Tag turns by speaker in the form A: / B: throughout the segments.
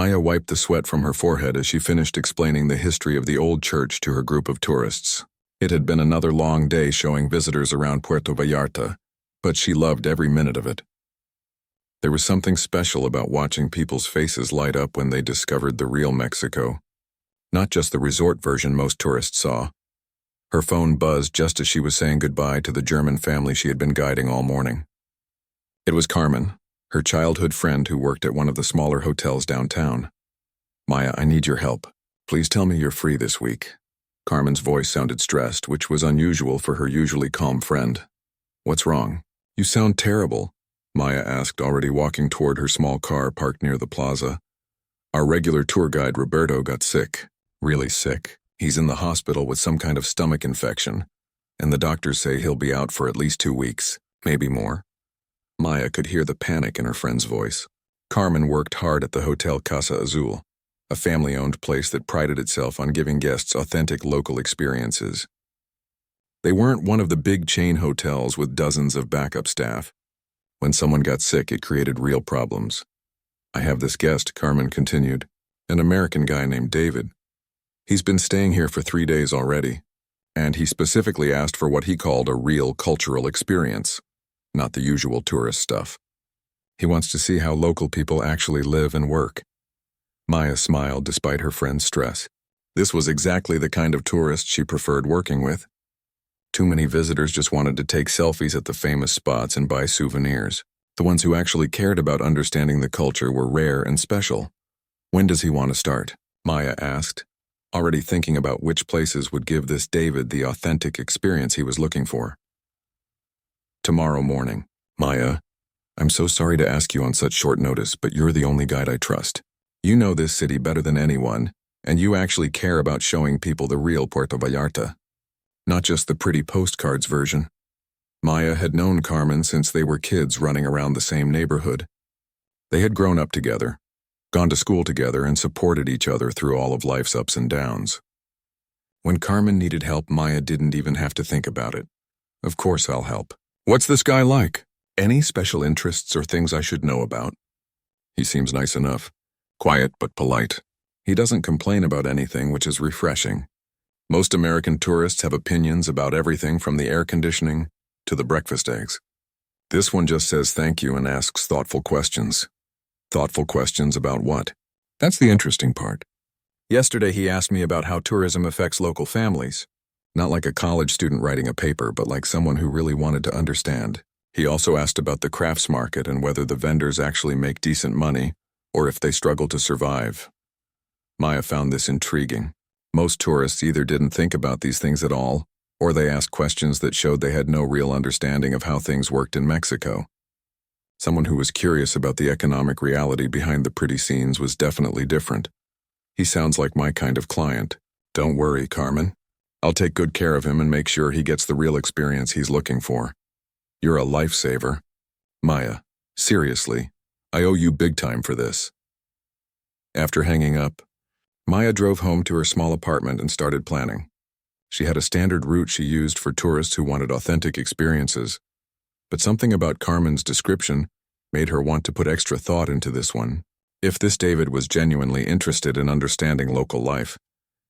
A: Maya wiped the sweat from her forehead as she finished explaining the history of the old church to her group of tourists. It had been another long day showing visitors around Puerto Vallarta, but she loved every minute of it. There was something special about watching people's faces light up when they discovered the real Mexico, not just the resort version most tourists saw. Her phone buzzed just as she was saying goodbye to the German family she had been guiding all morning. It was Carmen, her childhood friend who worked at one of the smaller hotels downtown. "Maya, I need your help. Please tell me you're free this week." Carmen's voice sounded stressed, which was unusual for her usually calm friend. "What's wrong? You sound terrible," Maya asked, already walking toward her small car parked near the plaza. "Our regular tour guide Roberto got sick, really sick. He's in the hospital with some kind of stomach infection, and the doctors say he'll be out for at least 2 weeks, maybe more." Maya could hear the panic in her friend's voice. Carmen worked hard at the Hotel Casa Azul, a family-owned place that prided itself on giving guests authentic local experiences. They weren't one of the big chain hotels with dozens of backup staff. When someone got sick, it created real problems. "I have this guest," Carmen continued, "an American guy named David. He's been staying here for 3 days already, and he specifically asked for what he called a real cultural experience, not the usual tourist stuff. He wants to see how local people actually live and work." Maya smiled despite her friend's stress. This was exactly the kind of tourist she preferred working with. Too many visitors just wanted to take selfies at the famous spots and buy souvenirs. The ones who actually cared about understanding the culture were rare and special. "When does he want to start?" Maya asked, already thinking about which places would give this David the authentic experience he was looking for. "Tomorrow morning." "Maya, I'm so sorry to ask you on such short notice, but you're the only guide I trust. You know this city better than anyone, and you actually care about showing people the real Puerto Vallarta, not just the pretty postcards version." Maya had known Carmen since they were kids running around the same neighborhood. They had grown up together, gone to school together, and supported each other through all of life's ups and downs. When Carmen needed help, Maya didn't even have to think about it. "Of course I'll help. What's this guy like? Any special interests or things I should know about?" "He seems nice enough. Quiet but polite. He doesn't complain about anything, which is refreshing. Most American tourists have opinions about everything from the air conditioning to the breakfast eggs. This one just says thank you and asks thoughtful questions." "Thoughtful questions about what?" "That's the interesting part. Yesterday he asked me about how tourism affects local families. Not like a college student writing a paper, but like someone who really wanted to understand. He also asked about the crafts market and whether the vendors actually make decent money or if they struggle to survive." Maya found this intriguing. Most tourists either didn't think about these things at all, or they asked questions that showed they had no real understanding of how things worked in Mexico. Someone who was curious about the economic reality behind the pretty scenes was definitely different. "He sounds like my kind of client. Don't worry, Carmen. I'll take good care of him and make sure he gets the real experience he's looking for. You're a lifesaver. Maya, seriously, I owe you big time for this." After hanging up, Maya drove home to her small apartment and started planning. She had a standard route she used for tourists who wanted authentic experiences, but something about Carmen's description made her want to put extra thought into this one. If this David was genuinely interested in understanding local life,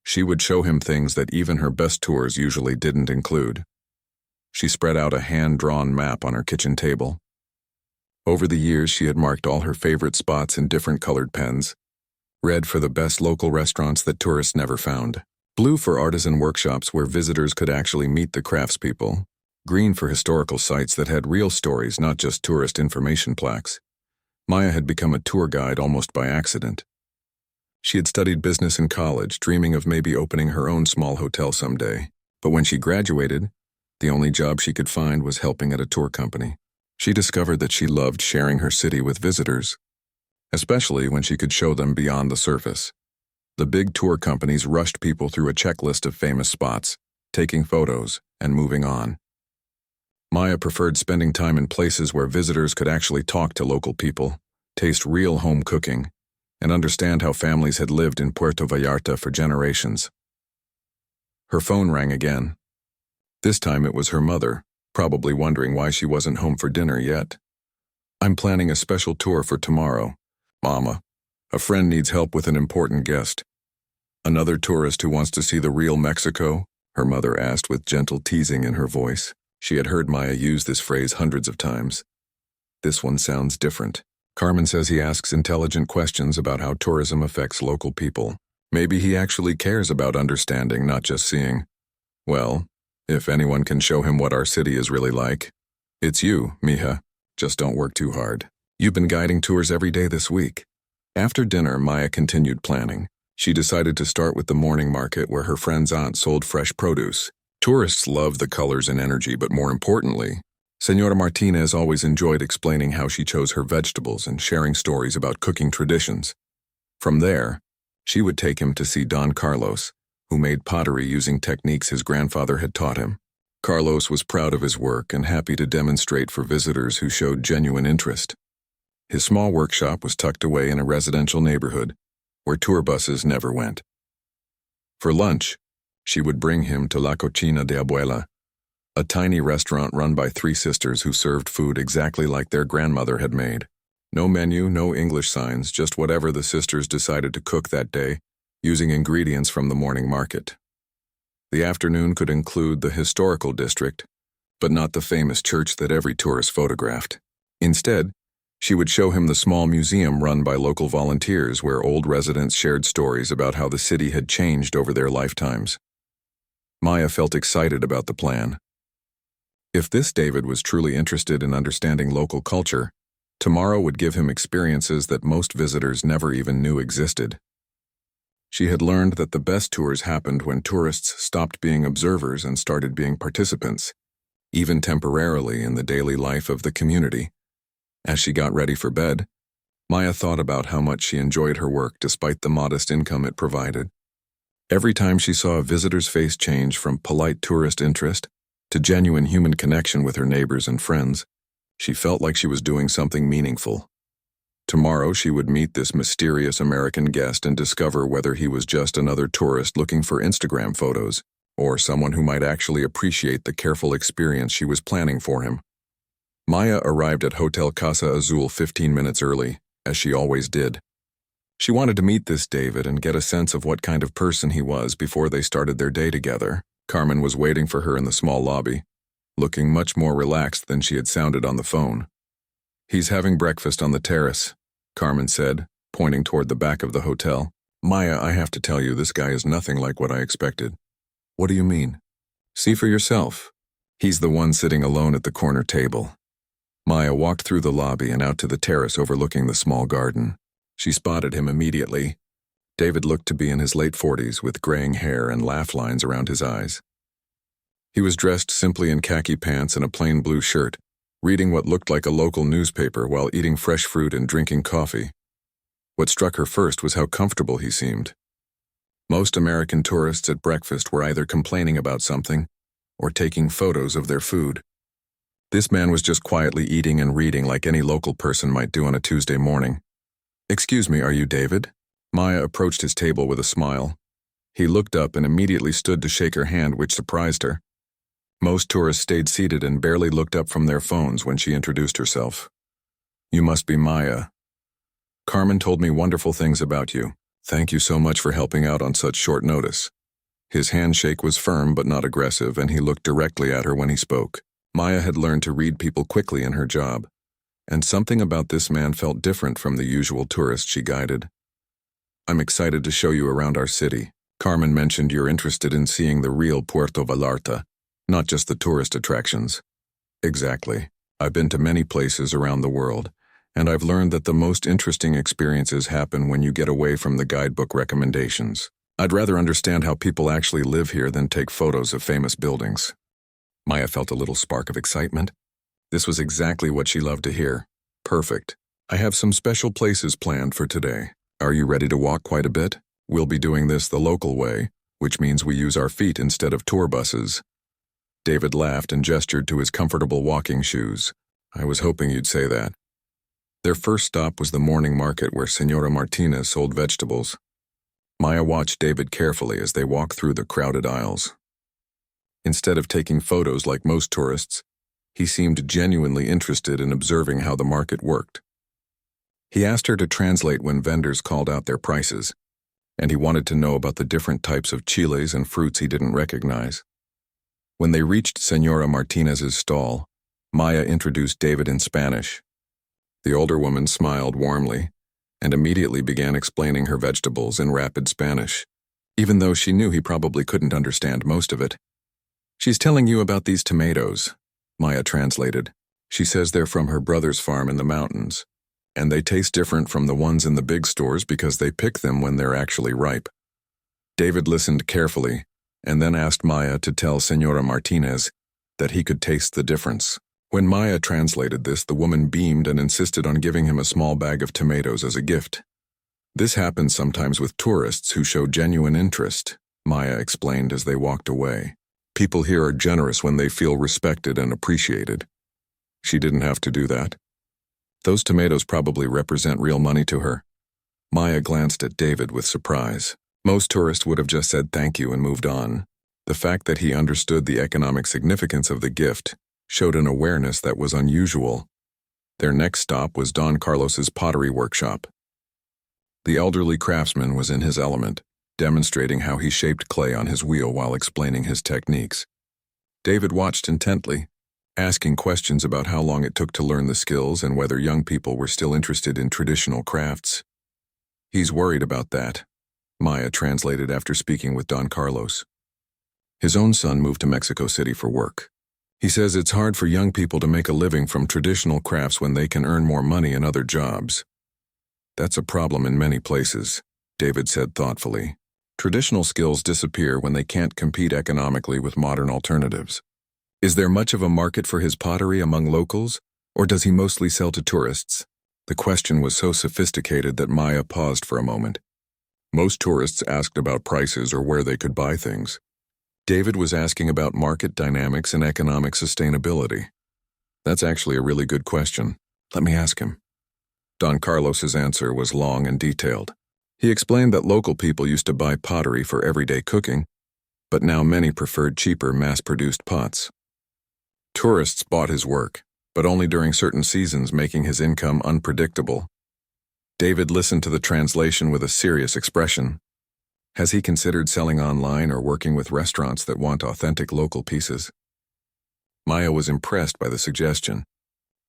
A: she would show him things that even her best tours usually didn't include. She spread out a hand-drawn map on her kitchen table. Over the years, she had marked all her favorite spots in different colored pens. Red for the best local restaurants that tourists never found. Blue for artisan workshops where visitors could actually meet the craftspeople. Green for historical sites that had real stories, not just tourist information plaques. Maya had become a tour guide almost by accident. She had studied business in college, dreaming of maybe opening her own small hotel someday. But when she graduated, the only job she could find was helping at a tour company. She discovered that she loved sharing her city with visitors, especially when she could show them beyond the surface. The big tour companies rushed people through a checklist of famous spots, taking photos and moving on. Maya preferred spending time in places where visitors could actually talk to local people, taste real home cooking, and understand how families had lived in Puerto Vallarta for generations. Her phone rang again. This time it was her mother, probably wondering why she wasn't home for dinner yet. "I'm planning a special tour for tomorrow, Mama. A friend needs help with an important guest. Another tourist who wants to see the real Mexico? Her mother asked with gentle teasing in her voice. She had heard Maya use this phrase hundreds of times. This one sounds different. Carmen says he asks intelligent questions about how tourism affects local people. Maybe he actually cares about understanding, not just seeing. Well, if anyone can show him what our city is really like, it's you, mija. Just don't work too hard. You've been guiding tours every day this week. After dinner, Maya continued planning. She decided to start with the morning market where her friend's aunt sold fresh produce. Tourists love the colors and energy, but more importantly, Senora Martinez always enjoyed explaining how she chose her vegetables and sharing stories about cooking traditions. From there, she would take him to see Don Carlos, who made pottery using techniques his grandfather had taught him. Carlos was proud of his work and happy to demonstrate for visitors who showed genuine interest. His small workshop was tucked away in a residential neighborhood, where tour buses never went. For lunch, she would bring him to La Cocina de Abuela, a tiny restaurant run by three sisters who served food exactly like their grandmother had made. No menu, no English signs, just whatever the sisters decided to cook that day, using ingredients from the morning market. The afternoon could include the historical district, but not the famous church that every tourist photographed. Instead, she would show him the small museum run by local volunteers where old residents shared stories about how the city had changed over their lifetimes. Maya felt excited about the plan. If this David was truly interested in understanding local culture, tomorrow would give him experiences that most visitors never even knew existed. She had learned that the best tours happened when tourists stopped being observers and started being participants, even temporarily in the daily life of the community. As she got ready for bed, Maya thought about how much she enjoyed her work despite the modest income it provided. Every time she saw a visitor's face change from polite tourist interest to genuine human connection with her neighbors and friends, she felt like she was doing something meaningful. Tomorrow she would meet this mysterious American guest and discover whether he was just another tourist looking for Instagram photos, or someone who might actually appreciate the careful experience she was planning for him. Maya arrived at Hotel Casa Azul 15 minutes early, as she always did. She wanted to meet this David and get a sense of what kind of person he was before they started their day together. Carmen was waiting for her in the small lobby, looking much more relaxed than she had sounded on the phone. "He's having breakfast on the terrace," Carmen said, pointing toward the back of the hotel. "Maya, I have to tell you, this guy is nothing like what I expected." "What do you mean?" "See for yourself. He's the one sitting alone at the corner table." Maya walked through the lobby and out to the terrace overlooking the small garden. She spotted him immediately. David looked to be in his late 40s with graying hair and laugh lines around his eyes. He was dressed simply in khaki pants and a plain blue shirt, reading what looked like a local newspaper while eating fresh fruit and drinking coffee. What struck her first was how comfortable he seemed. Most American tourists at breakfast were either complaining about something or taking photos of their food. This man was just quietly eating and reading like any local person might do on a Tuesday morning. "Excuse me, are you David?" Maya approached his table with a smile. He looked up and immediately stood to shake her hand, which surprised her. Most tourists stayed seated and barely looked up from their phones when she introduced herself. "You must be Maya. Carmen told me wonderful things about you. Thank you so much for helping out on such short notice." His handshake was firm but not aggressive, and he looked directly at her when he spoke. Maya had learned to read people quickly in her job, and something about this man felt different from the usual tourists she guided. "I'm excited to show you around our city. Carmen mentioned you're interested in seeing the real Puerto Vallarta, not just the tourist attractions." "Exactly. I've been to many places around the world, and I've learned that the most interesting experiences happen when you get away from the guidebook recommendations. I'd rather understand how people actually live here than take photos of famous buildings." Maya felt a little spark of excitement. This was exactly what she loved to hear. "Perfect. I have some special places planned for today. Are you ready to walk quite a bit? We'll be doing this the local way, which means we use our feet instead of tour buses." David laughed and gestured to his comfortable walking shoes. "I was hoping you'd say that." Their first stop was the morning market where Senora Martinez sold vegetables. Maya watched David carefully as they walked through the crowded aisles. Instead of taking photos like most tourists, he seemed genuinely interested in observing how the market worked. He asked her to translate when vendors called out their prices, and he wanted to know about the different types of chiles and fruits he didn't recognize. When they reached Senora Martinez's stall, Maya introduced David in Spanish. The older woman smiled warmly and immediately began explaining her vegetables in rapid Spanish, even though she knew he probably couldn't understand most of it. "She's telling you about these tomatoes," Maya translated. "She says they're from her brother's farm in the mountains, and they taste different from the ones in the big stores because they pick them when they're actually ripe." David listened carefully and then asked Maya to tell Senora Martinez that he could taste the difference. When Maya translated this, the woman beamed and insisted on giving him a small bag of tomatoes as a gift. "This happens sometimes with tourists who show genuine interest," Maya explained as they walked away. "People here are generous when they feel respected and appreciated." She didn't have to do that. Those tomatoes probably represent real money to her. Maya glanced at David with surprise. Most tourists would have just said thank you and moved on. The fact that he understood the economic significance of the gift showed an awareness that was unusual. Their next stop was Don Carlos's pottery workshop. The elderly craftsman was in his element, demonstrating how he shaped clay on his wheel while explaining his techniques. David watched intently, asking questions about how long it took to learn the skills and whether young people were still interested in traditional crafts. "He's worried about that," Maya translated after speaking with Don Carlos. His own son moved to Mexico City for work. He says it's hard for young people to make a living from traditional crafts when they can earn more money in other jobs. "That's a problem in many places," David said thoughtfully. "Traditional skills disappear when they can't compete economically with modern alternatives." "Is there much of a market for his pottery among locals, or does he mostly sell to tourists?" The question was so sophisticated that Maya paused for a moment. Most tourists asked about prices or where they could buy things. David was asking about market dynamics and economic sustainability. "That's actually a really good question. Let me ask him." Don Carlos's answer was long and detailed. He explained that local people used to buy pottery for everyday cooking, but now many preferred cheaper mass-produced pots. Tourists bought his work, but only during certain seasons, making his income unpredictable. David listened to the translation with a serious expression. Has he considered selling online or working with restaurants that want authentic local pieces? Maya was impressed by the suggestion.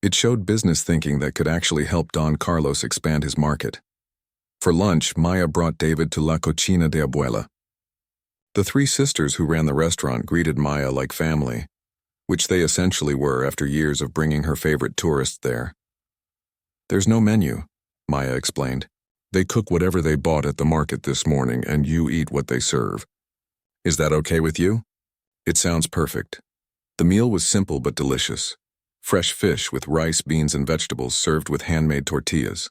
A: It showed business thinking that could actually help Don Carlos expand his market. For lunch, Maya brought David to La Cocina de Abuela. The three sisters who ran the restaurant greeted Maya like family, which they essentially were after years of bringing her favorite tourists there. "There's no menu," Maya explained. "They cook whatever they bought at the market this morning and you eat what they serve. Is that okay with you?" "It sounds perfect." The meal was simple but delicious. Fresh fish with rice, beans, and vegetables served with handmade tortillas.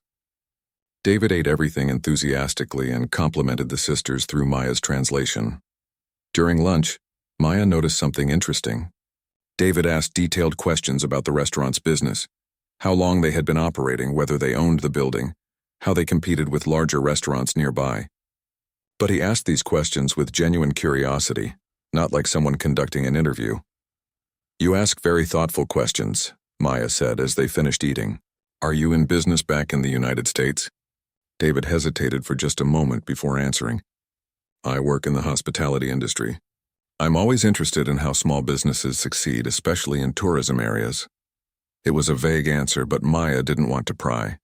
A: David ate everything enthusiastically and complimented the sisters through Maya's translation. During lunch, Maya noticed something interesting. David asked detailed questions about the restaurant's business, how long they had been operating, whether they owned the building, how they competed with larger restaurants nearby. But he asked these questions with genuine curiosity, not like someone conducting an interview. "You ask very thoughtful questions," Maya said as they finished eating. "Are you in business back in the United States?" David hesitated for just a moment before answering. "I work in the hospitality industry. I'm always interested in how small businesses succeed, especially in tourism areas." It was a vague answer, but Maya didn't want to pry.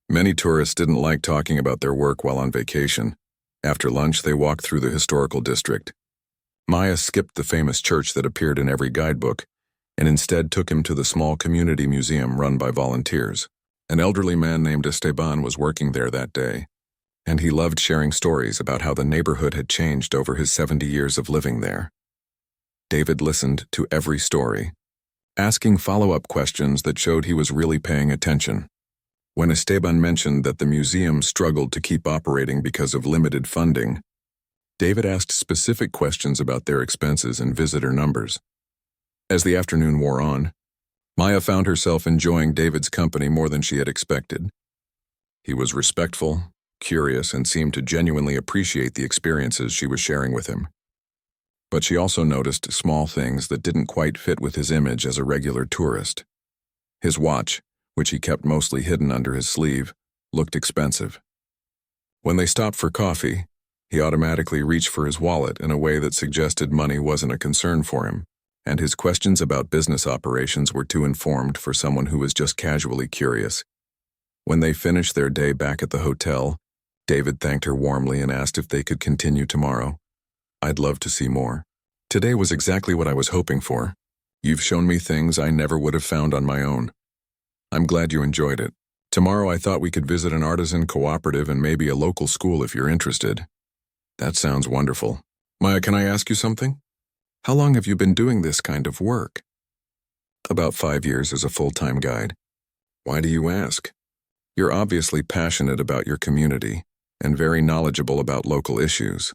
A: Many tourists didn't like talking about their work while on vacation. After lunch, they walked through the historical district. Maya skipped the famous church that appeared in every guidebook and instead took him to the small community museum run by volunteers. An elderly man named Esteban was working there that day, and he loved sharing stories about how the neighborhood had changed over his 70 years of living there. David listened to every story, asking follow-up questions that showed he was really paying attention. When Esteban mentioned that the museum struggled to keep operating because of limited funding, David asked specific questions about their expenses and visitor numbers. As the afternoon wore on, Maya found herself enjoying David's company more than she had expected. He was respectful, curious, and seemed to genuinely appreciate the experiences she was sharing with him. But she also noticed small things that didn't quite fit with his image as a regular tourist. His watch, which he kept mostly hidden under his sleeve, looked expensive. When they stopped for coffee, he automatically reached for his wallet in a way that suggested money wasn't a concern for him, and his questions about business operations were too informed for someone who was just casually curious. When they finished their day back at the hotel, David thanked her warmly and asked if they could continue tomorrow. "I'd love to see more. Today was exactly what I was hoping for. You've shown me things I never would have found on my own. I'm glad you enjoyed it. Tomorrow I thought we could visit an artisan cooperative and maybe a local school if you're interested." "That sounds wonderful. Maya, can I ask you something? How long have you been doing this kind of work?" "About 5 years as a full-time guide." "Why do you ask? You're obviously passionate about your community and very knowledgeable about local issues.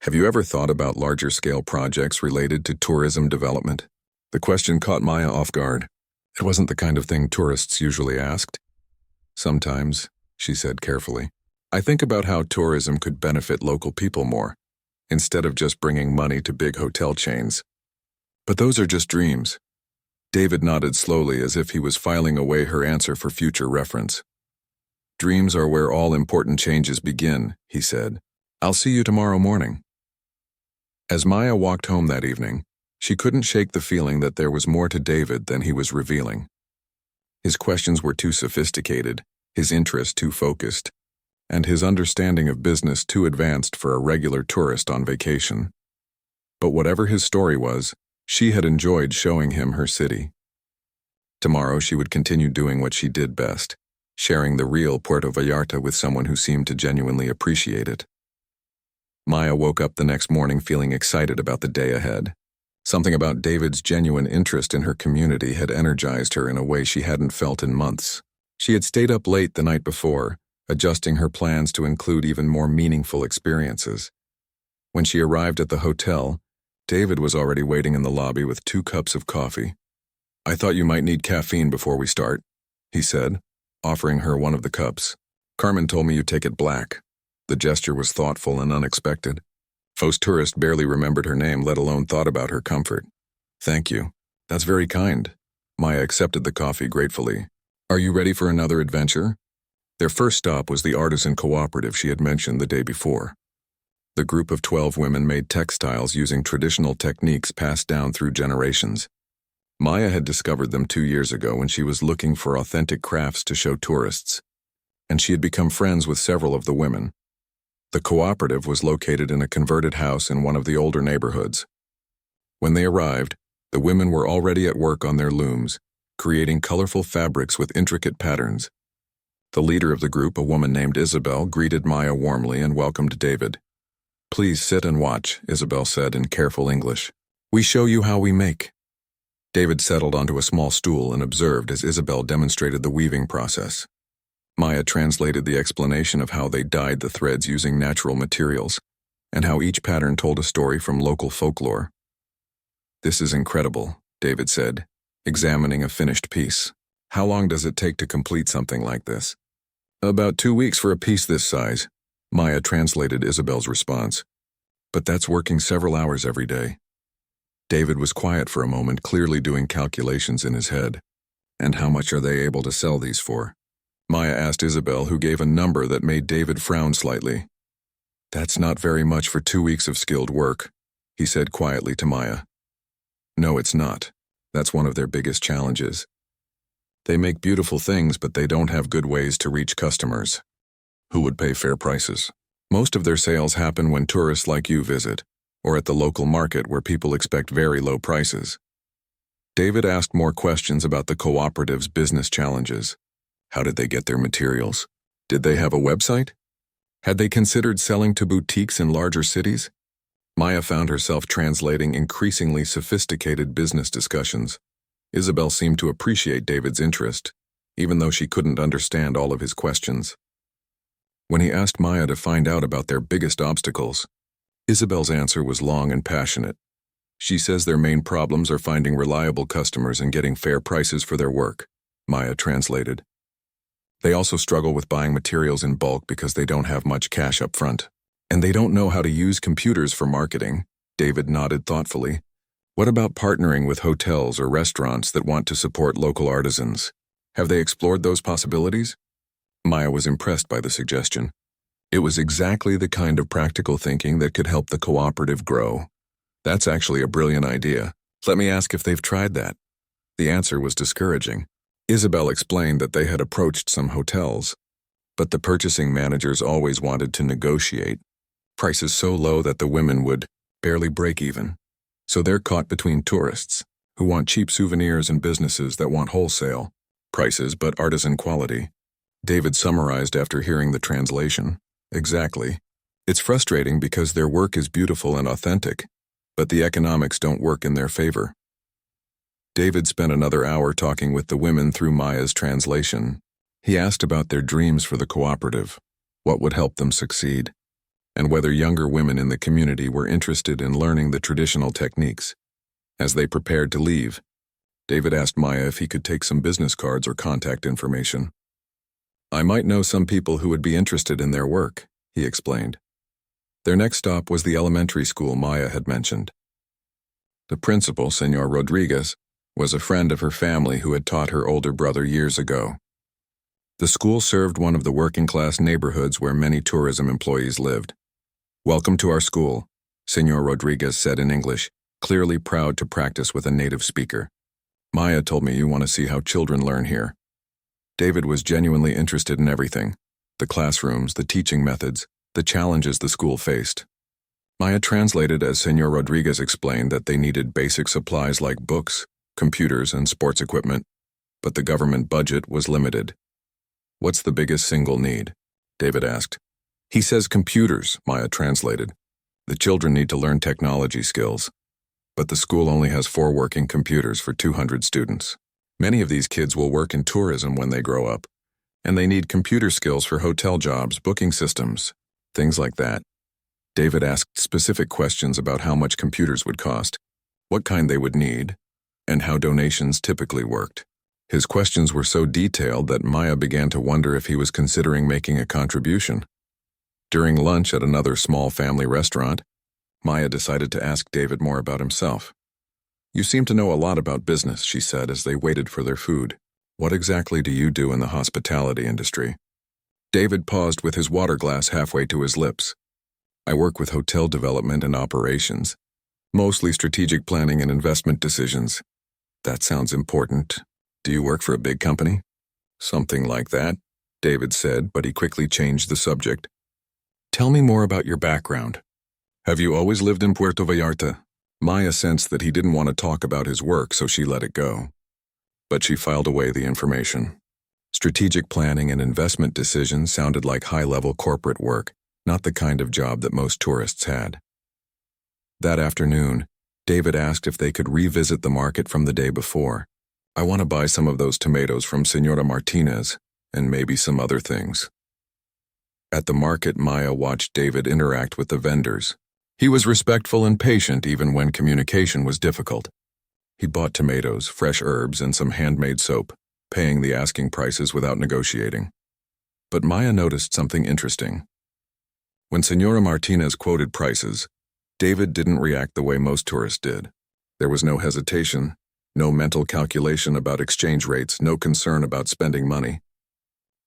A: Have you ever thought about larger-scale projects related to tourism development?" The question caught Maya off guard. It wasn't the kind of thing tourists usually asked. "Sometimes," she said carefully, "I think about how tourism could benefit local people more, instead of just bringing money to big hotel chains. But those are just dreams." David nodded slowly as if he was filing away her answer for future reference. "Dreams are where all important changes begin," he said. "I'll see you tomorrow morning." As Maya walked home that evening, she couldn't shake the feeling that there was more to David than he was revealing. His questions were too sophisticated, his interest too focused, and his understanding of business too advanced for a regular tourist on vacation. But whatever his story was, she had enjoyed showing him her city. Tomorrow she would continue doing what she did best, sharing the real Puerto Vallarta with someone who seemed to genuinely appreciate it. Maya woke up the next morning feeling excited about the day ahead. Something about David's genuine interest in her community had energized her in a way she hadn't felt in months. She had stayed up late the night before, adjusting her plans to include even more meaningful experiences. When she arrived at the hotel, David was already waiting in the lobby with 2 cups of coffee. "I thought you might need caffeine before we start," he said, offering her one of the cups. "Carmen told me you take it black." The gesture was thoughtful and unexpected. Most tourists barely remembered her name, let alone thought about her comfort. "Thank you. That's very kind." Maya accepted the coffee gratefully. "Are you ready for another adventure?" Their first stop was the artisan cooperative she had mentioned the day before. The group of 12 women made textiles using traditional techniques passed down through generations. Maya had discovered them 2 years ago when she was looking for authentic crafts to show tourists, and she had become friends with several of the women. The cooperative was located in a converted house in one of the older neighborhoods. When they arrived, the women were already at work on their looms, creating colorful fabrics with intricate patterns. The leader of the group, a woman named Isabel, greeted Maya warmly and welcomed David. "Please sit and watch," Isabel said in careful English. "We show you how we make." David settled onto a small stool and observed as Isabel demonstrated the weaving process. Maya translated the explanation of how they dyed the threads using natural materials, and how each pattern told a story from local folklore. "This is incredible," David said, examining a finished piece. "How long does it take to complete something like this?" "About 2 weeks for a piece this size," Maya translated Isabel's response. "But that's working several hours every day." David was quiet for a moment, clearly doing calculations in his head. "And how much are they able to sell these for?" Maya asked Isabel, who gave a number that made David frown slightly. "That's not very much for 2 weeks of skilled work," he said quietly to Maya. "No, it's not. That's one of their biggest challenges. They make beautiful things, but they don't have good ways to reach customers who would pay fair prices. Most of their sales happen when tourists like you visit, or at the local market where people expect very low prices." David asked more questions about the cooperative's business challenges. How did they get their materials? Did they have a website? Had they considered selling to boutiques in larger cities? Maya found herself translating increasingly sophisticated business discussions. Isabel seemed to appreciate David's interest, even though she couldn't understand all of his questions. When he asked Maya to find out about their biggest obstacles, Isabel's answer was long and passionate. She says their main problems are finding reliable customers and getting fair prices for their work, Maya translated. They also struggle with buying materials in bulk because they don't have much cash up front. And they don't know how to use computers for marketing, David nodded thoughtfully. What about partnering with hotels or restaurants that want to support local artisans? Have they explored those possibilities? Maya was impressed by the suggestion. It was exactly the kind of practical thinking that could help the cooperative grow. That's actually a brilliant idea. Let me ask if they've tried that. The answer was discouraging. Isabel explained that they had approached some hotels, but the purchasing managers always wanted to negotiate. Prices so low that the women would barely break even. So they're caught between tourists, who want cheap souvenirs, and businesses that want wholesale prices but artisan quality. David summarized after hearing the translation. Exactly. It's frustrating because their work is beautiful and authentic, but the economics don't work in their favor. David spent another hour talking with the women through Maya's translation. He asked about their dreams for the cooperative, what would help them succeed, and whether younger women in the community were interested in learning the traditional techniques. As they prepared to leave, David asked Maya if he could take some business cards or contact information. I might know some people who would be interested in their work, he explained. Their next stop was the elementary school Maya had mentioned. The principal, Senor Rodriguez, was a friend of her family who had taught her older brother years ago. The school served one of the working-class neighborhoods where many tourism employees lived. Welcome to our school, Senor Rodriguez said in English, clearly proud to practice with a native speaker. Maya told me you want to see how children learn here. David was genuinely interested in everything: the classrooms, the teaching methods, the challenges the school faced. Maya translated as Senor Rodriguez explained that they needed basic supplies like books, computers, and sports equipment, but the government budget was limited. What's the biggest single need? David asked. He says computers, Maya translated. The children need to learn technology skills, but the school only has 4 working computers for 200 students. Many of these kids will work in tourism when they grow up, and they need computer skills for hotel jobs, booking systems, things like that. David asked specific questions about how much computers would cost, what kind they would need, and how donations typically worked. His questions were so detailed that Maya began to wonder if he was considering making a contribution. During lunch at another small family restaurant, Maya decided to ask David more about himself. You seem to know a lot about business, she said as they waited for their food. What exactly do you do in the hospitality industry? David paused with his water glass halfway to his lips. I work with hotel development and operations, mostly strategic planning and investment decisions. That sounds important. Do you work for a big company? Something like that, David said, but he quickly changed the subject. Tell me more about your background. Have you always lived in Puerto Vallarta? Maya sensed that he didn't want to talk about his work, so she let it go. But she filed away the information. Strategic planning and investment decisions sounded like high-level corporate work, not the kind of job that most tourists had. That afternoon, David asked if they could revisit the market from the day before. I want to buy some of those tomatoes from Senora Martinez, and maybe some other things. At the market, Maya watched David interact with the vendors. He was respectful and patient even when communication was difficult. He bought tomatoes, fresh herbs, and some handmade soap, paying the asking prices without negotiating. But Maya noticed something interesting. When Senora Martinez quoted prices, David didn't react the way most tourists did. There was no hesitation, no mental calculation about exchange rates, no concern about spending money.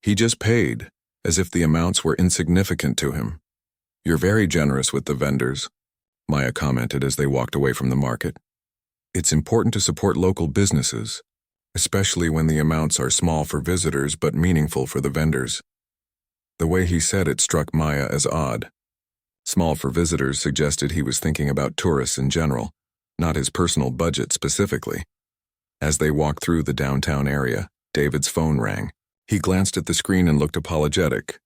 A: He just paid, as if the amounts were insignificant to him. You're very generous with the vendors, Maya commented as they walked away from the market. It's important to support local businesses, especially when the amounts are small for visitors but meaningful for the vendors. The way he said it struck Maya as odd. Small for visitors suggested he was thinking about tourists in general, not his personal budget specifically. As they walked through the downtown area, David's phone rang. He glanced at the screen and looked apologetic.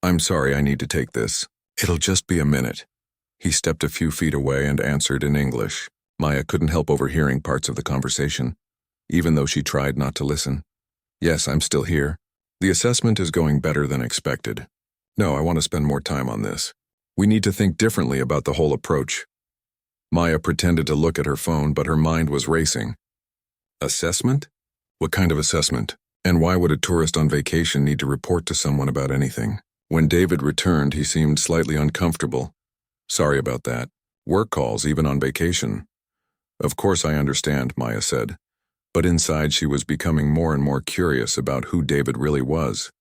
A: I'm sorry, I need to take this. It'll just be a minute. He stepped a few feet away and answered in English. Maya couldn't help overhearing parts of the conversation, even though she tried not to listen. Yes, I'm still here. The assessment is going better than expected. No, I want to spend more time on this. We need to think differently about the whole approach. Maya pretended to look at her phone, but her mind was racing. Assessment? What kind of assessment? And why would a tourist on vacation need to report to someone about anything? When David returned, he seemed slightly uncomfortable. Sorry about that. Work calls, even on vacation. Of course I understand, Maya said. But inside she was becoming more and more curious about who David really was.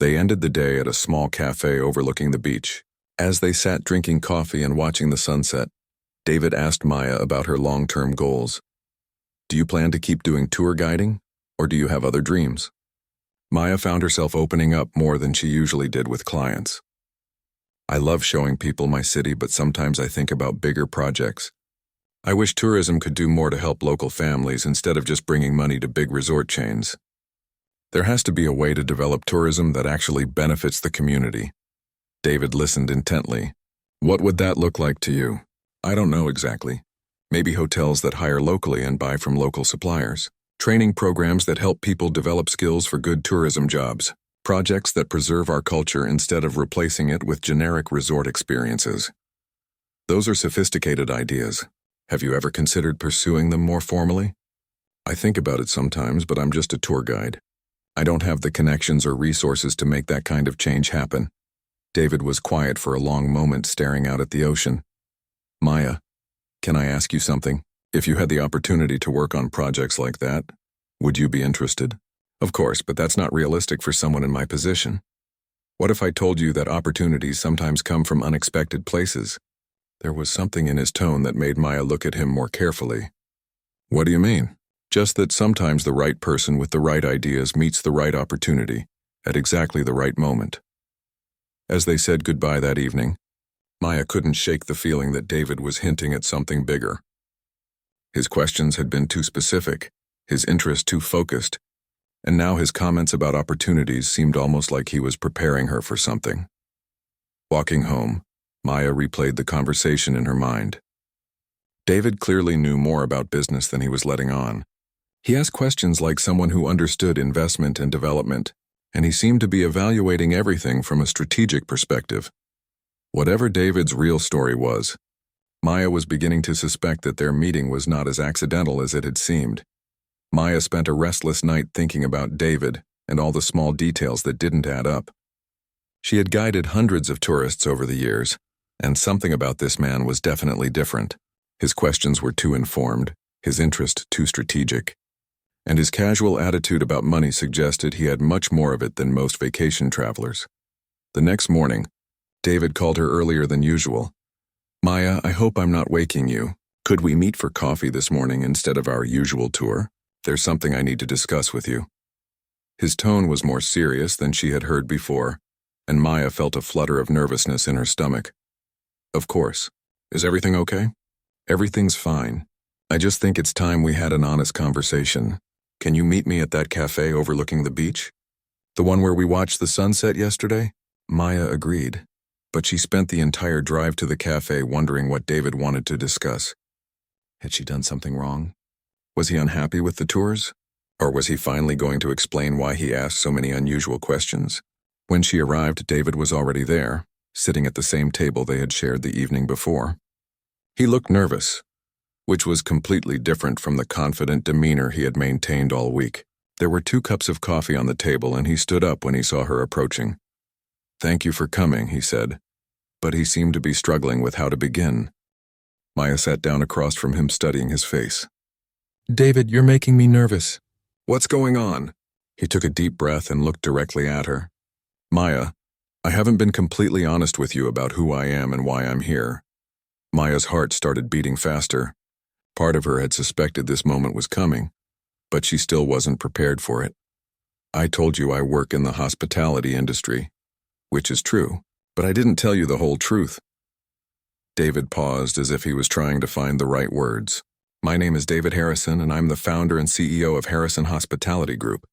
A: They ended the day at a small cafe overlooking the beach. As they sat drinking coffee and watching the sunset, David asked Maya about her long-term goals. Do you plan to keep doing tour guiding, or do you have other dreams? Maya found herself opening up more than she usually did with clients. I love showing people my city, but sometimes I think about bigger projects. I wish tourism could do more to help local families instead of just bringing money to big resort chains. There has to be a way to develop tourism that actually benefits the community. David listened intently. What would that look like to you? I don't know exactly. Maybe hotels that hire locally and buy from local suppliers. Training programs that help people develop skills for good tourism jobs. Projects that preserve our culture instead of replacing it with generic resort experiences. Those are sophisticated ideas. Have you ever considered pursuing them more formally? I think about it sometimes, but I'm just a tour guide. I don't have the connections or resources to make that kind of change happen. David was quiet for a long moment, staring out at the ocean. Maya, can I ask you something? If you had the opportunity to work on projects like that, would you be interested? Of course, but that's not realistic for someone in my position. What if I told you that opportunities sometimes come from unexpected places? There was something in his tone that made Maya look at him more carefully. What do you mean? Just that sometimes the right person with the right ideas meets the right opportunity at exactly the right moment. As they said goodbye that evening, Maya couldn't shake the feeling that David was hinting at something bigger. His questions had been too specific, his interest too focused, and now his comments about opportunities seemed almost like he was preparing her for something. Walking home, Maya replayed the conversation in her mind. David clearly knew more about business than he was letting on. He asked questions like someone who understood investment and development, and he seemed to be evaluating everything from a strategic perspective. Whatever David's real story was, Maya was beginning to suspect that their meeting was not as accidental as it had seemed. Maya spent a restless night thinking about David and all the small details that didn't add up. She had guided hundreds of tourists over the years, and something about this man was definitely different. His questions were too informed, his interest too strategic, and his casual attitude about money suggested he had much more of it than most vacation travelers. The next morning, David called her earlier than usual. Maya, I hope I'm not waking you. Could we meet for coffee this morning instead of our usual tour? There's something I need to discuss with you. His tone was more serious than she had heard before, and Maya felt a flutter of nervousness in her stomach. Of course. Is everything okay? Everything's fine. I just think it's time we had an honest conversation. Can you meet me at that cafe overlooking the beach? The one where we watched the sunset yesterday? Maya agreed, but she spent the entire drive to the cafe wondering what David wanted to discuss. Had she done something wrong? Was he unhappy with the tours? Or was he finally going to explain why he asked so many unusual questions? When she arrived, David was already there, sitting at the same table they had shared the evening before. He looked nervous, which was completely different from the confident demeanor he had maintained all week. There were 2 cups of coffee on the table, and he stood up when he saw her approaching. Thank you for coming, he said, but he seemed to be struggling with how to begin. Maya sat down across from him, studying his face. David, you're making me nervous. What's going on? He took a deep breath and looked directly at her. Maya, I haven't been completely honest with you about who I am and why I'm here. Maya's heart started beating faster. Part of her had suspected this moment was coming, but she still wasn't prepared for it. I told you I work in the hospitality industry, which is true, but I didn't tell you the whole truth. David paused as if he was trying to find the right words. My name is David Harrison, and I'm the founder and CEO of Harrison Hospitality Group.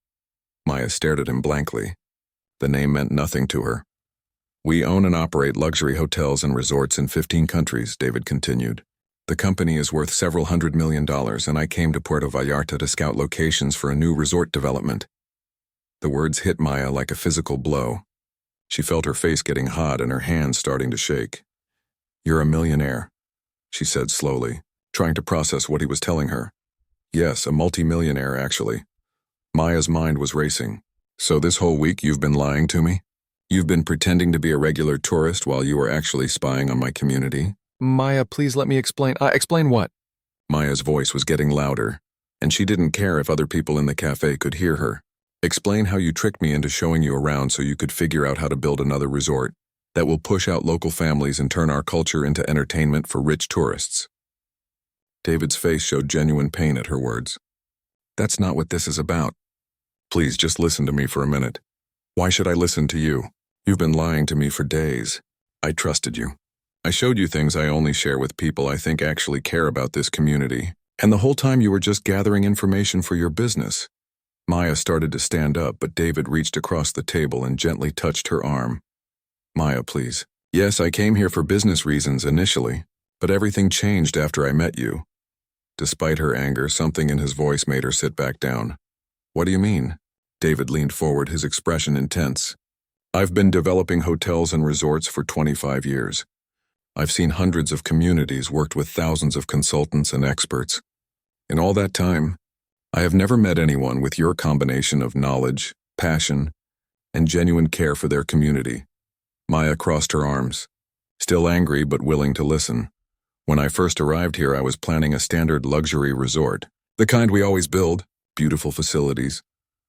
A: Maya stared at him blankly. The name meant nothing to her. We own and operate luxury hotels and resorts in 15 countries, David continued. The company is worth several $100 million, and I came to Puerto Vallarta to scout locations for a new resort development. The words hit Maya like a physical blow. She felt her face getting hot and her hands starting to shake. You're a millionaire, she said slowly, trying to process what he was telling her. Yes, a multi-millionaire, actually. Maya's mind was racing. So this whole week you've been lying to me? You've been pretending to be a regular tourist while you were actually spying on my community? Maya, please let me explain. Explain what? Maya's voice was getting louder. and she didn't care if other people in the cafe could hear her. Explain how you tricked me into showing you around so you could figure out how to build another resort that will push out local families and turn our culture into entertainment for rich tourists. David's face showed genuine pain at her words. That's not what this is about. Please just listen to me for a minute. Why should I listen to you? You've been lying to me for days. I trusted you. I showed you things I only share with people I think actually care about this community. And the whole time you were just gathering information for your business. Maya started to stand up, but David reached across the table and gently touched her arm. Maya, please. Yes, I came here for business reasons initially, but everything changed after I met you. Despite her anger, something in his voice made her sit back down. What do you mean? David leaned forward, his expression intense. I've been developing hotels and resorts for 25 years. I've seen hundreds of communities, worked with thousands of consultants and experts. In all that time, I have never met anyone with your combination of knowledge, passion, and genuine care for their community. Maya crossed her arms, still angry but willing to listen. When I first arrived here, I was planning a standard luxury resort, the kind we always build, beautiful facilities,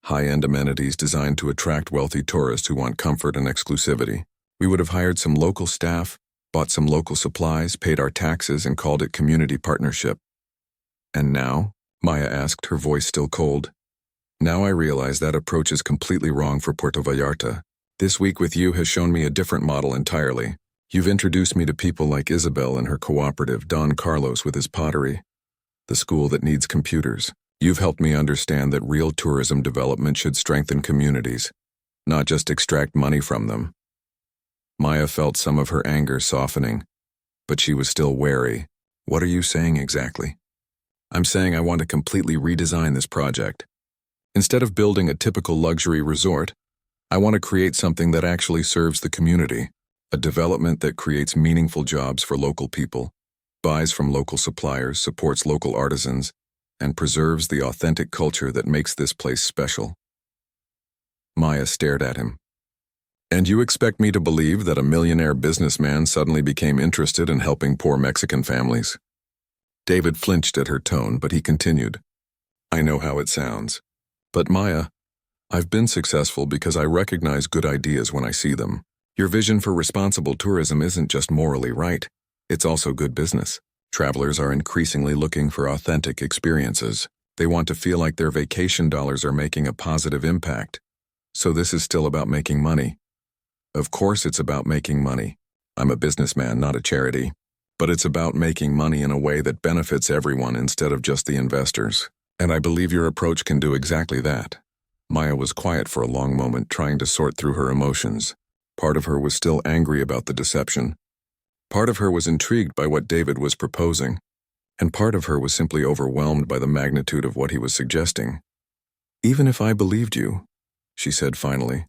A: high-end amenities designed to attract wealthy tourists who want comfort and exclusivity. We would have hired some local staff, bought some local supplies, paid our taxes, and called it community partnership. And now? Maya asked, her voice still cold. Now I realize that approach is completely wrong for Puerto Vallarta. This week with you has shown me a different model entirely. You've introduced me to people like Isabel and her cooperative, Don Carlos with his pottery, the school that needs computers. You've helped me understand that real tourism development should strengthen communities, not just extract money from them. Maya felt some of her anger softening, but she was still wary. What are you saying exactly? I'm saying I want to completely redesign this project. Instead of building a typical luxury resort, I want to create something that actually serves the community, a development that creates meaningful jobs for local people, buys from local suppliers, supports local artisans, and preserves the authentic culture that makes this place special. Maya stared at him. And you expect me to believe that a millionaire businessman suddenly became interested in helping poor Mexican families? David flinched at her tone, but he continued. I know how it sounds. But Maya, I've been successful because I recognize good ideas when I see them. Your vision for responsible tourism isn't just morally right, it's also good business. Travelers are increasingly looking for authentic experiences. They want to feel like their vacation dollars are making a positive impact. So this is still about making money. Of course it's about making money. I'm a businessman, not a charity. But it's about making money in a way that benefits everyone instead of just the investors. And I believe your approach can do exactly that. Maya was quiet for a long moment, trying to sort through her emotions. Part of her was still angry about the deception. Part of her was intrigued by what David was proposing. And part of her was simply overwhelmed by the magnitude of what he was suggesting. Even if I believed you, she said finally,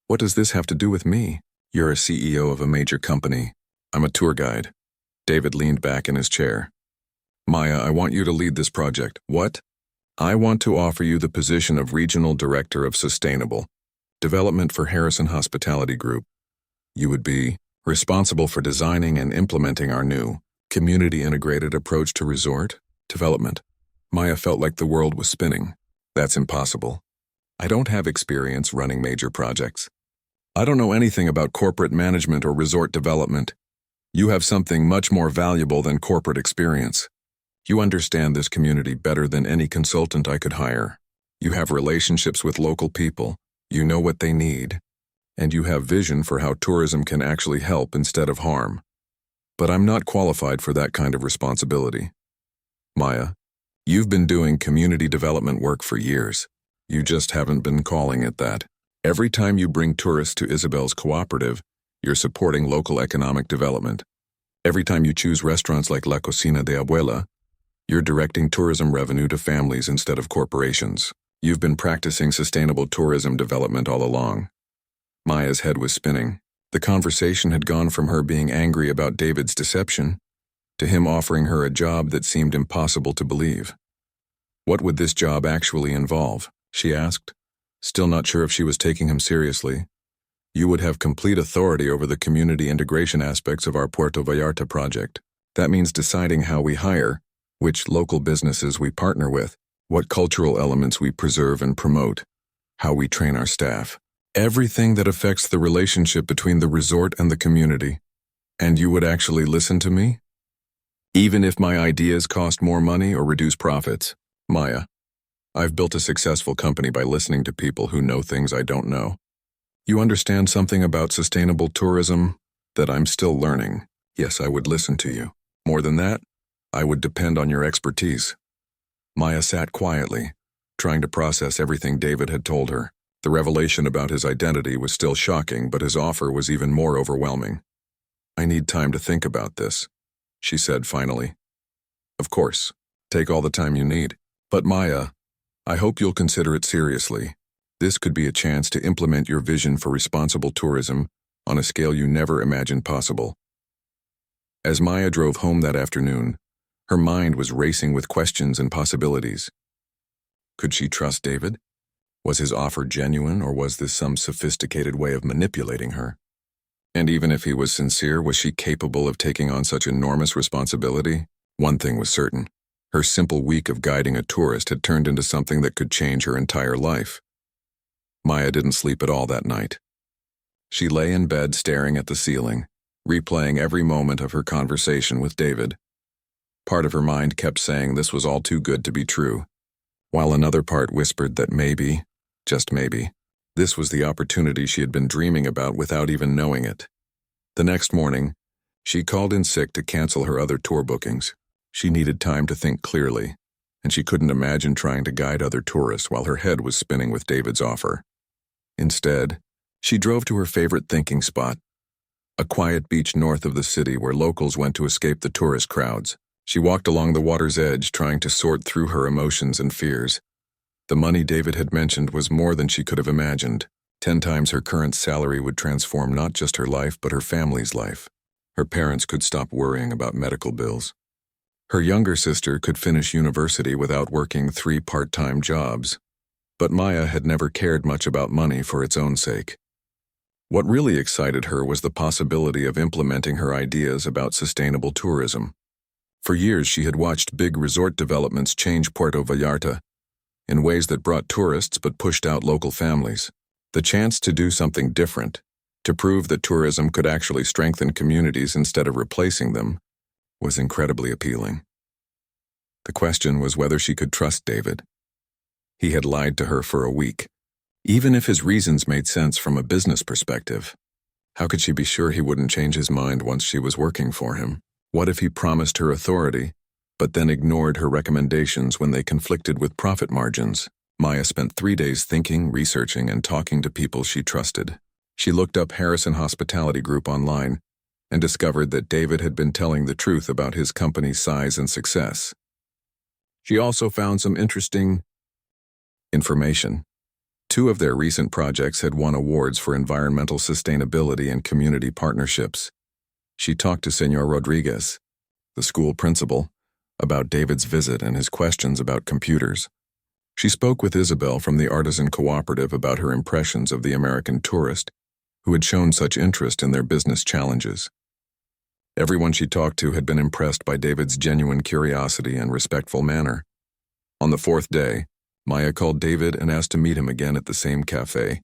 A: what does this have to do with me? You're a CEO of a major company. I'm a tour guide. David leaned back in his chair. Maya, I want you to lead this project. What? I want to offer you the position of Regional Director of Sustainable Development for Harrison Hospitality Group. You would be responsible for designing and implementing our new, community-integrated approach to resort development. Maya felt like the world was spinning. That's impossible. I don't have experience running major projects. I don't know anything about corporate management or resort development. You have something much more valuable than corporate experience. You understand this community better than any consultant I could hire. You have relationships with local people. You know what they need. And you have vision for how tourism can actually help instead of harm. But I'm not qualified for that kind of responsibility. Maya, you've been doing community development work for years. You just haven't been calling it that. Every time you bring tourists to Isabel's cooperative, you're supporting local economic development. Every time you choose restaurants like La Cocina de Abuela, you're directing tourism revenue to families instead of corporations. You've been practicing sustainable tourism development all along. Maya's head was spinning. The conversation had gone from her being angry about David's deception to him offering her a job that seemed impossible to believe. What would this job actually involve? She asked, still not sure if she was taking him seriously. You would have complete authority over the community integration aspects of our Puerto Vallarta project. That means deciding how we hire, which local businesses we partner with, what cultural elements we preserve and promote, how we train our staff, everything that affects the relationship between the resort and the community. And you would actually listen to me? Even if my ideas cost more money or reduce profits? Maya, I've built a successful company by listening to people who know things I don't know. You understand something about sustainable tourism that I'm still learning. Yes, I would listen to you. More than that, I would depend on your expertise. Maya sat quietly, trying to process everything David had told her. The revelation about his identity was still shocking, but his offer was even more overwhelming. I need time to think about this, she said finally. Of course, take all the time you need. But Maya, I hope you'll consider it seriously. This could be a chance to implement your vision for responsible tourism on a scale you never imagined possible. As Maya drove home that afternoon, her mind was racing with questions and possibilities. Could she trust David? Was his offer genuine, or was this some sophisticated way of manipulating her? And even if he was sincere, was she capable of taking on such enormous responsibility? One thing was certain. Her simple week of guiding a tourist had turned into something that could change her entire life. Maya didn't sleep at all that night. She lay in bed staring at the ceiling, replaying every moment of her conversation with David. Part of her mind kept saying this was all too good to be true, while another part whispered that maybe, just maybe, this was the opportunity she had been dreaming about without even knowing it. The next morning, she called in sick to cancel her other tour bookings. She needed time to think clearly, and she couldn't imagine trying to guide other tourists while her head was spinning with David's offer. Instead, she drove to her favorite thinking spot, a quiet beach north of the city where locals went to escape the tourist crowds. She walked along the water's edge, trying to sort through her emotions and fears. The money David had mentioned was more than she could have imagined. 10 times her current salary would transform not just her life, but her family's life. Her parents could stop worrying about medical bills. Her younger sister could finish university without working 3 part-time jobs. But Maya had never cared much about money for its own sake. What really excited her was the possibility of implementing her ideas about sustainable tourism. For years, she had watched big resort developments change Puerto Vallarta in ways that brought tourists but pushed out local families. The chance to do something different, to prove that tourism could actually strengthen communities instead of replacing them, was incredibly appealing. The question was whether she could trust David. He had lied to her for a week. Even if his reasons made sense from a business perspective, how could she be sure he wouldn't change his mind once she was working for him? What if he promised her authority, but then ignored her recommendations when they conflicted with profit margins? Maya spent 3 days thinking, researching, and talking to people she trusted. She looked up Harrison Hospitality Group online and discovered that David had been telling the truth about his company's size and success. She also found some interesting information. 2 of their recent projects had won awards for environmental sustainability and community partnerships. She talked to Senor Rodriguez, the school principal, about David's visit and his questions about computers. She spoke with Isabel from the Artisan Cooperative about her impressions of the American tourist who had shown such interest in their business challenges. Everyone she talked to had been impressed by David's genuine curiosity and respectful manner. On the 4th day, Maya called David and asked to meet him again at the same cafe.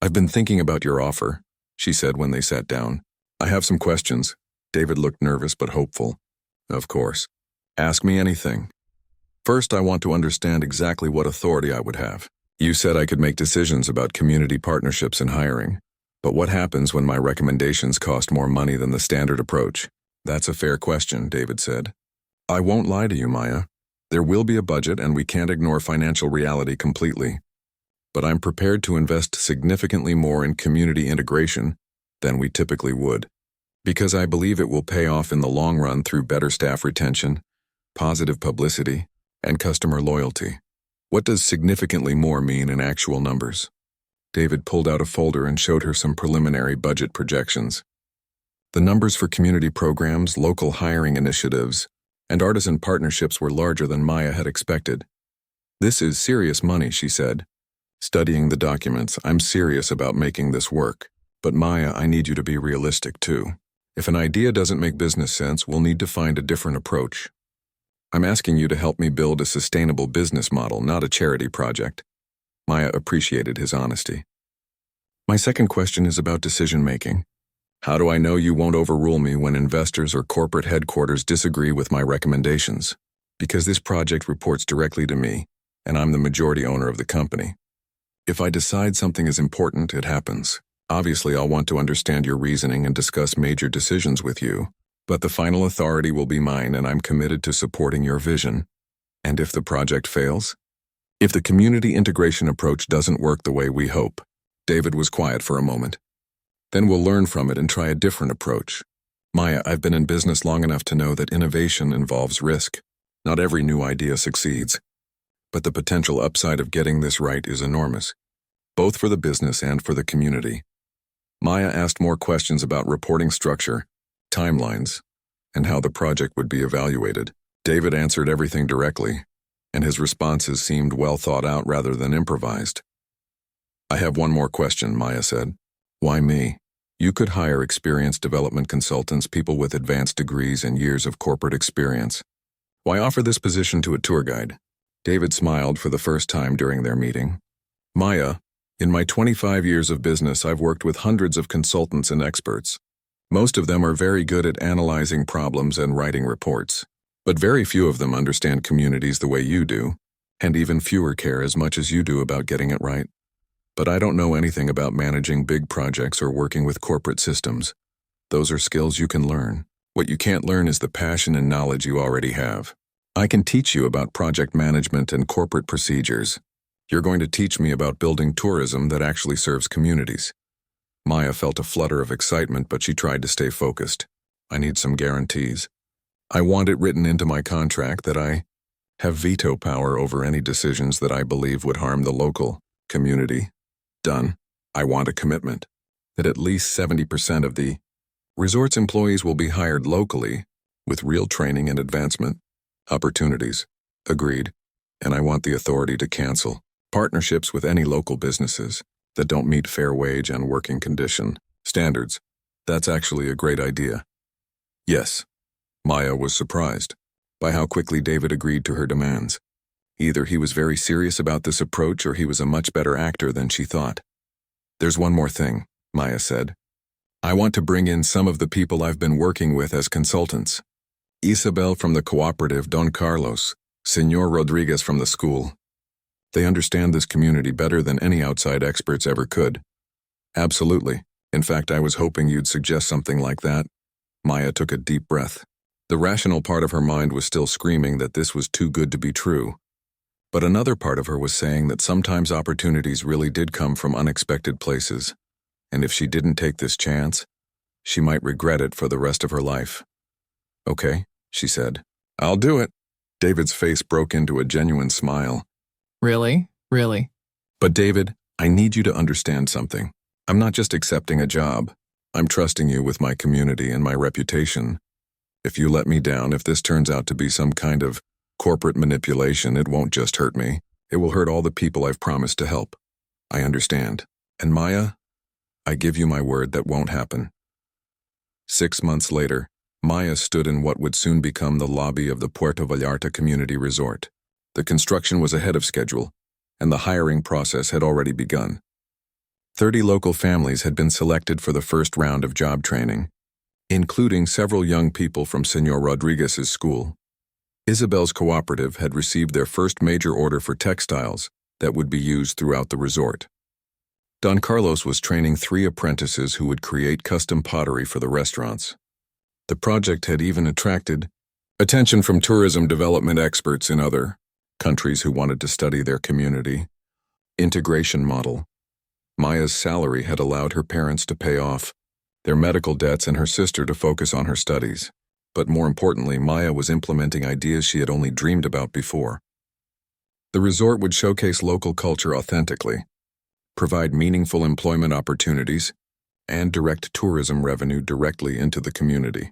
A: "I've been thinking about your offer," she said when they sat down. "I have some questions." David looked nervous but hopeful. "Of course. Ask me anything. First, I want to understand exactly what authority I would have. You said I could make decisions about community partnerships and hiring. But what happens when my recommendations cost more money than the standard approach?" "That's a fair question," David said. "I won't lie to you, Maya. There will be a budget and we can't ignore financial reality completely. But I'm prepared to invest significantly more in community integration than we typically would, because I believe it will pay off in the long run through better staff retention, positive publicity, and customer loyalty." "What does significantly more mean in actual numbers?" David pulled out a folder and showed her some preliminary budget projections. The numbers for community programs, local hiring initiatives, and artisan partnerships were larger than Maya had expected. "This is serious money," she said. Studying the documents, "I'm serious about making this work. But Maya, I need you to be realistic too. If an idea doesn't make business sense, we'll need to find a different approach." I'm asking you to help me build a sustainable business model, not a charity project. Maya appreciated his honesty. My second question is about decision-making. How do I know you won't overrule me when investors or corporate headquarters disagree with my recommendations? Because this project reports directly to me, and I'm the majority owner of the company. If I decide something is important, it happens. Obviously, I'll want to understand your reasoning and discuss major decisions with you, but the final authority will be mine, and I'm committed to supporting your vision. And if the project fails? If the community integration approach doesn't work the way we hope? David was quiet for a moment. Then we'll learn from it and try a different approach. Maya, I've been in business long enough to know that innovation involves risk. Not every new idea succeeds. But the potential upside of getting this right is enormous, both for the business and for the community. Maya asked more questions about reporting structure, timelines, and how the project would be evaluated. David answered everything directly, and his responses seemed well thought out rather than improvised. I have one more question, Maya said. Why me? You could hire experienced development consultants, people with advanced degrees and years of corporate experience. Why offer this position to a tour guide? David smiled for the first time during their meeting. Maya, in my 25 years of business, I've worked with hundreds of consultants and experts. Most of them are very good at analyzing problems and writing reports, but very few of them understand communities the way you do, and even fewer care as much as you do about getting it right. But I don't know anything about managing big projects or working with corporate systems. Those are skills you can learn. What you can't learn is the passion and knowledge you already have. I can teach you about project management and corporate procedures. You're going to teach me about building tourism that actually serves communities. Maya felt a flutter of excitement, but she tried to stay focused. I need some guarantees. I want it written into my contract that I have veto power over any decisions that I believe would harm the local community. Done. I want a commitment that at least 70% of the resort's employees will be hired locally with real training and advancement opportunities. Agreed. And I want the authority to cancel partnerships with any local businesses that don't meet fair wage and working condition standards. That's actually a great idea. Yes. Maya was surprised by how quickly David agreed to her demands. Either he was very serious about this approach or he was a much better actor than she thought. There's one more thing, Maya said. I want to bring in some of the people I've been working with as consultants. Isabel from the cooperative, Don Carlos, Senor Rodriguez from the school. They understand this community better than any outside experts ever could. Absolutely. In fact, I was hoping you'd suggest something like that. Maya took a deep breath. The rational part of her mind was still screaming that this was too good to be true. But another part of her was saying that sometimes opportunities really did come from unexpected places, and if she didn't take this chance, she might regret it for the rest of her life. Okay, she said. I'll do it. David's face broke into a genuine smile.
B: Really? Really?
A: But David, I need you to understand something. I'm not just accepting a job. I'm trusting you with my community and my reputation. If you let me down, if this turns out to be some kind of corporate manipulation, it won't just hurt me. It will hurt all the people I've promised to help. I understand. And Maya, I give you my word that won't happen. 6 months later, Maya stood in what would soon become the lobby of the Puerto Vallarta Community Resort. The construction was ahead of schedule, and the hiring process had already begun. 30 local families had been selected for the first round of job training, including several young people from Senor Rodriguez's school. Isabel's cooperative had received their first major order for textiles that would be used throughout the resort. Don Carlos was training 3 apprentices who would create custom pottery for the restaurants. The project had even attracted attention from tourism development experts in other countries who wanted to study their community integration model. Maya's salary had allowed her parents to pay off their medical debts and her sister to focus on her studies. But more importantly, Maya was implementing ideas she had only dreamed about before. The resort would showcase local culture authentically, provide meaningful employment opportunities, and direct tourism revenue directly into the community.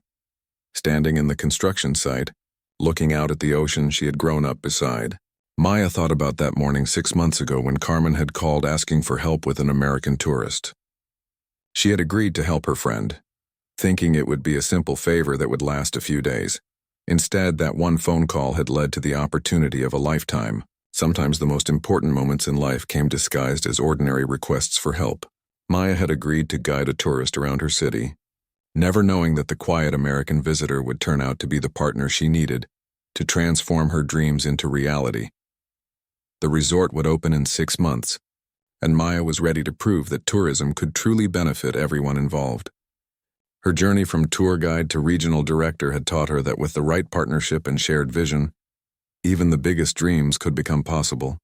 A: Standing in the construction site, looking out at the ocean she had grown up beside, Maya thought about that morning 6 months ago when Carmen had called asking for help with an American tourist. She had agreed to help her friend, thinking it would be a simple favor that would last a few days. Instead, that one phone call had led to the opportunity of a lifetime. Sometimes the most important moments in life came disguised as ordinary requests for help. Maya had agreed to guide a tourist around her city, never knowing that the quiet American visitor would turn out to be the partner she needed to transform her dreams into reality. The resort would open in 6 months, and Maya was ready to prove that tourism could truly benefit everyone involved. Her journey from tour guide to regional director had taught her that with the right partnership and shared vision, even the biggest dreams could become possible.